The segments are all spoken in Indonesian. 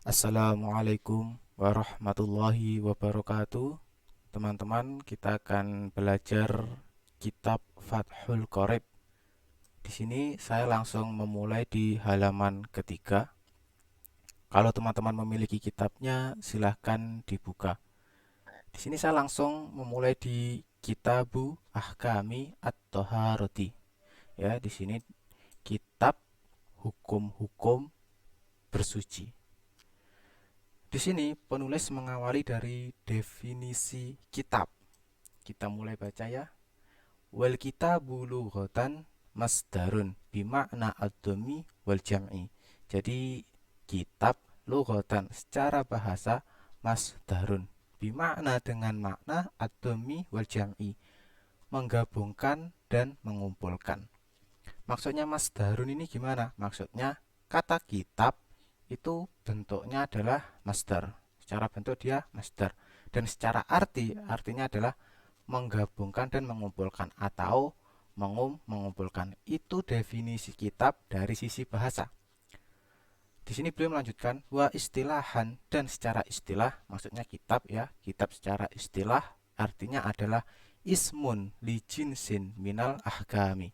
Assalamualaikum warahmatullahi wabarakatuh. Teman-teman, kita akan belajar kitab Fathul Qorib. Di sini saya langsung memulai di halaman ketiga. Kalau teman-teman memiliki kitabnya, silahkan dibuka. Di sini saya langsung memulai di Kitabu Ahkami At-Toharoti. Ya, di sini kitab hukum-hukum bersuci. Di sini penulis mengawali dari definisi kitab. Kita mulai baca ya. Wal kitabu lughatan masdarun bima'na ad-dhammi wal jam'i. Jadi kitab lughatan secara bahasa masdarun bima'na dengan makna ad-dhammi wal jam'i, menggabungkan dan mengumpulkan. Maksudnya masdarun ini gimana? Maksudnya kata kitab itu bentuknya adalah masdar. Secara bentuk dia masdar. Dan secara artinya adalah menggabungkan dan mengumpulkan atau mengumpulkan. Itu definisi kitab dari sisi bahasa. Di sini beliau melanjutkan wa istilahan, dan secara istilah maksudnya kitab ya. Kitab secara istilah artinya adalah ismun li jinsin minal ahkami.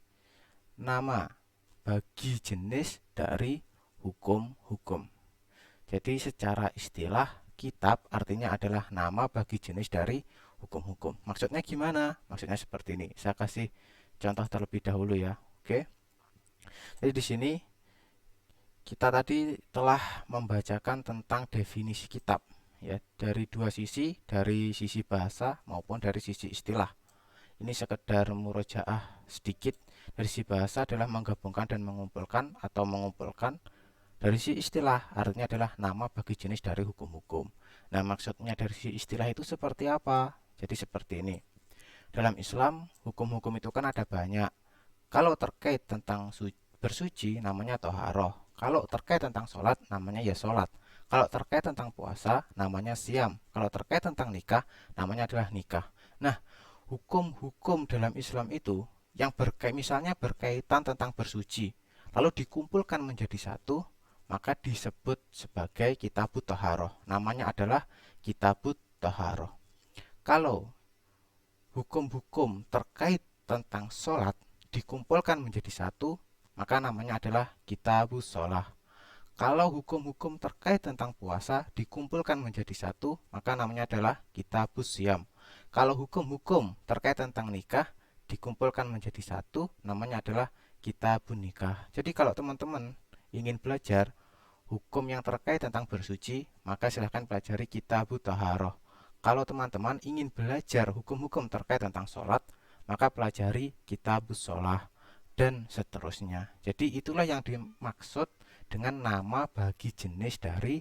Nama bagi jenis dari hukum-hukum. Jadi secara istilah kitab artinya adalah nama bagi jenis dari hukum-hukum. Maksudnya gimana? Maksudnya seperti ini. Saya kasih contoh terlebih dahulu ya. Oke. Jadi di sini kita tadi telah membacakan tentang definisi kitab ya, dari dua sisi, dari sisi bahasa maupun dari sisi istilah. Ini sekedar murojaah sedikit. Dari sisi bahasa adalah menggabungkan dan mengumpulkan atau mengumpulkan. Dari sisi istilah artinya adalah nama bagi jenis dari hukum-hukum. Nah, maksudnya dari sisi istilah itu seperti apa? Jadi seperti ini. Dalam Islam, hukum-hukum itu kan ada banyak. Kalau terkait tentang bersuci namanya toharoh. Kalau terkait tentang sholat namanya ya sholat. Kalau terkait tentang puasa namanya siam. Kalau terkait tentang nikah namanya adalah nikah. Nah, hukum-hukum dalam Islam itu yang misalnya berkaitan tentang bersuci, lalu dikumpulkan menjadi satu, maka disebut sebagai kitabut toharoh. Namanya adalah kitabut toharoh. Kalau hukum-hukum terkait tentang sholat dikumpulkan menjadi satu, maka namanya adalah kitabus sholah. Kalau hukum-hukum terkait tentang puasa dikumpulkan menjadi satu, maka namanya adalah kitabus siam. Kalau hukum-hukum terkait tentang nikah dikumpulkan menjadi satu, namanya adalah kitabun nikah. Jadi kalau teman-teman ingin belajar hukum yang terkait tentang bersuci, maka silahkan pelajari kitabut taharoh. Kalau teman-teman ingin belajar hukum-hukum terkait tentang sholat, maka pelajari kitabus sholah dan seterusnya. Jadi itulah yang dimaksud dengan nama bagi jenis dari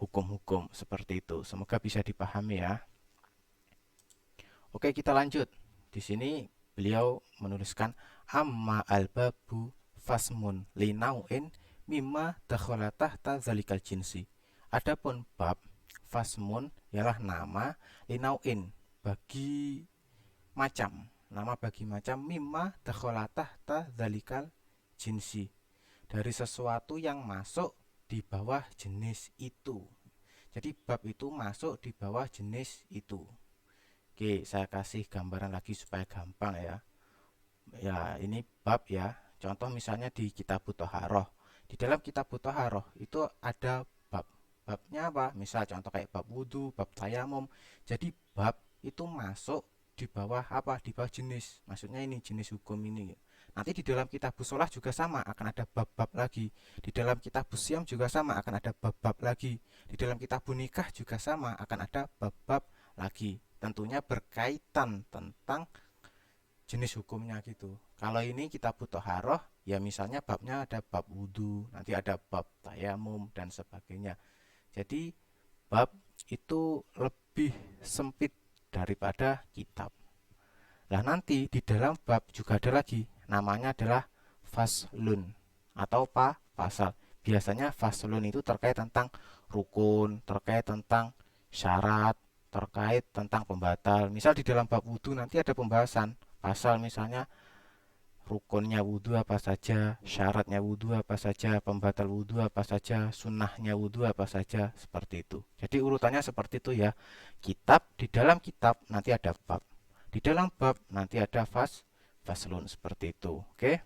hukum-hukum seperti itu. Semoga bisa dipahami ya. Oke, kita lanjut. Di sini beliau menuliskan amma al-babu fasmun linauin mimma dakhala tahta zalikal jinsi. Adapun bab fasmun ialah nama linauin bagi macam, nama bagi macam mimma dakhala tahta zalikal jinsi, dari sesuatu yang masuk di bawah jenis itu. Jadi bab itu masuk di bawah jenis itu. Oke, saya kasih gambaran lagi supaya gampang ya. Ya, ini bab ya. Contoh misalnya di kitab Toharoh. Di dalam kitab Toharoh itu ada bab. Babnya apa? Misal contoh kayak bab wudhu, bab tayamum. Jadi bab itu masuk di bawah apa? Di bawah jenis. Maksudnya ini jenis hukum ini. Nanti di dalam kitab Sholah juga sama, akan ada bab-bab lagi. Di dalam kitab Siam juga sama, akan ada bab-bab lagi. Di dalam kitab Nikah juga sama, akan ada bab-bab lagi. Tentunya berkaitan tentang jenis hukumnya gitu. Kalau ini kitab Toharoh, ya misalnya babnya ada bab wudhu, nanti ada bab tayamum dan sebagainya. Jadi bab itu lebih sempit daripada kitab. Nah, nanti di dalam bab juga ada lagi, namanya adalah faslun atau pasal. Biasanya faslun itu terkait tentang rukun, terkait tentang syarat, terkait tentang pembatal. Misal di dalam bab wudhu nanti ada pembahasan pasal, misalnya rukunnya wudhu apa saja, syaratnya wudhu apa saja, pembatal wudhu apa saja, sunnahnya wudhu apa saja, seperti itu. Jadi urutannya seperti itu ya. Kitab, di dalam kitab nanti ada bab. Di dalam bab nanti ada faslun, seperti itu. Oke.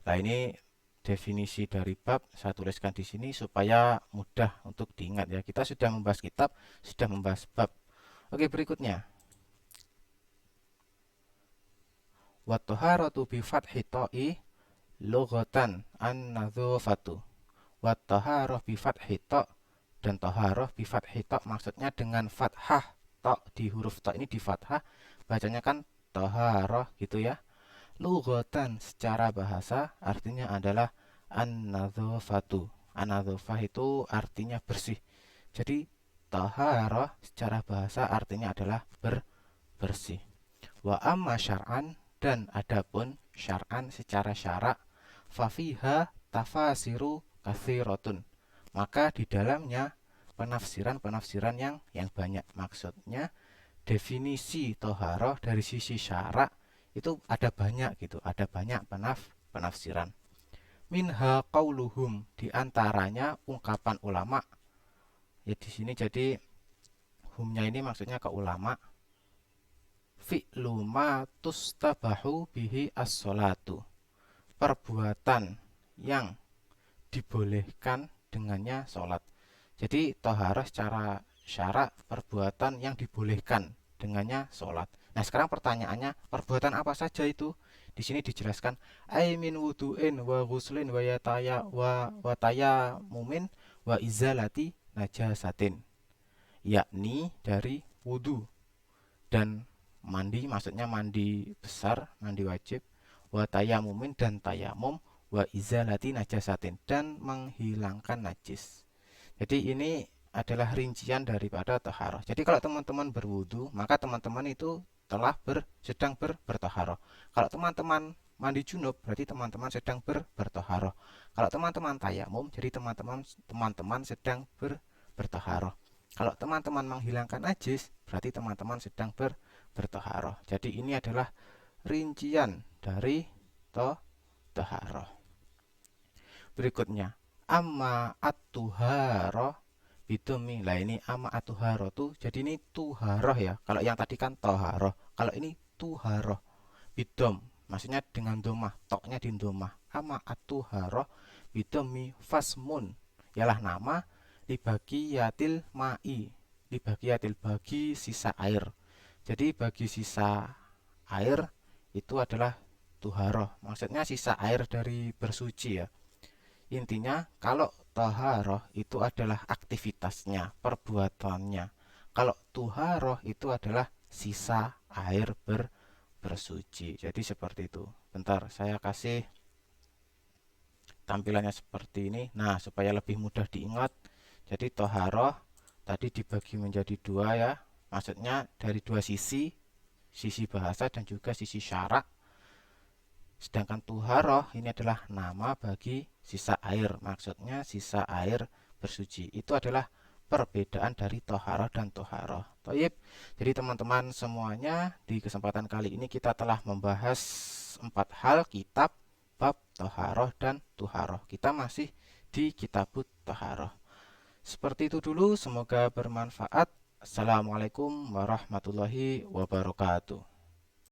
Nah, ini definisi dari bab saya tuliskan di sini supaya mudah untuk diingat ya. Kita sudah membahas kitab, sudah membahas bab. Oke, berikutnya. Wa taharatu bi fathi ta'i lughatan an-nadzafatu. Wa taharah bi fathi ta' dan taharah bi fathi ta' maksudnya dengan fathah ta, di huruf ta ini di fathah, bacanya kan taharah gitu ya. Lughatan secara bahasa artinya adalah an-nadzafatu. An-nadzafah itu artinya bersih. Jadi taharah secara bahasa artinya adalah bersih. Wa amma syar'an, dan adapun syar'an secara syarak, fafiha tafasiru kathiratun, maka di dalamnya penafsiran-penafsiran yang banyak. Maksudnya definisi toharoh dari sisi syarak itu ada banyak gitu, ada banyak penafsiran. Minha qauluhum, diantaranya ungkapan ulama. Ya di sini jadi humnya ini maksudnya ke ulama. Fi'lu ma tustabahu bihi as-sholatu, perbuatan yang dibolehkan dengannya sholat. Jadi toharah secara syarak perbuatan yang dibolehkan dengannya sholat. Nah, sekarang pertanyaannya, perbuatan apa saja itu? Di sini dijelaskan ai min wudu'in wa ghuslin wa taya mumin wa izalati najasatin, yakni dari wudu dan mandi, maksudnya mandi besar, mandi wajib, wa tayamumin dan tayamum, wa izalati najasatin dan menghilangkan najis. Jadi ini adalah rincian daripada taharah. Jadi kalau teman-teman berwudu, maka teman-teman itu telah sedang bertaharah. Kalau teman-teman mandi junub, berarti teman-teman sedang bertaharah. Kalau teman-teman tayamum, jadi teman-teman sedang bertaharah. Kalau teman-teman menghilangkan najis, berarti teman-teman sedang bertaharah. Jadi ini adalah rincian dari taharah. Berikutnya, amma at-tuharah bidumi. Lah ini amma at-tuharah tuh, jadi ini tuharah ya. Kalau yang tadi kan taharah, kalau ini tuharah bidom, maksudnya dengan domah, toknya di domah. Amma at-tuharah bidumi fasmun, ialah nama libagiyatil ma'i, libagiyatil, bagi sisa air. Jadi bagi sisa air itu adalah tuharah, maksudnya sisa air dari bersuci ya. Intinya kalau taharah itu adalah aktivitasnya, perbuatannya. Kalau tuharah itu adalah sisa air bersuci. Jadi seperti itu. Bentar, saya kasih tampilannya seperti ini. Nah, supaya lebih mudah diingat. Jadi taharah tadi dibagi menjadi dua ya. Maksudnya dari dua sisi, sisi bahasa dan juga sisi syarak. Sedangkan tuharah ini adalah nama bagi sisa air, maksudnya sisa air bersuci. Itu adalah perbedaan dari toharoh dan toharoh. Taib. Jadi teman-teman semuanya, di kesempatan kali ini kita telah membahas 4 hal kitab, bab, toharoh, dan tuharoh. Kita masih di kitabut toharoh. Seperti itu dulu, semoga bermanfaat. Assalamualaikum warahmatullahi wabarakatuh.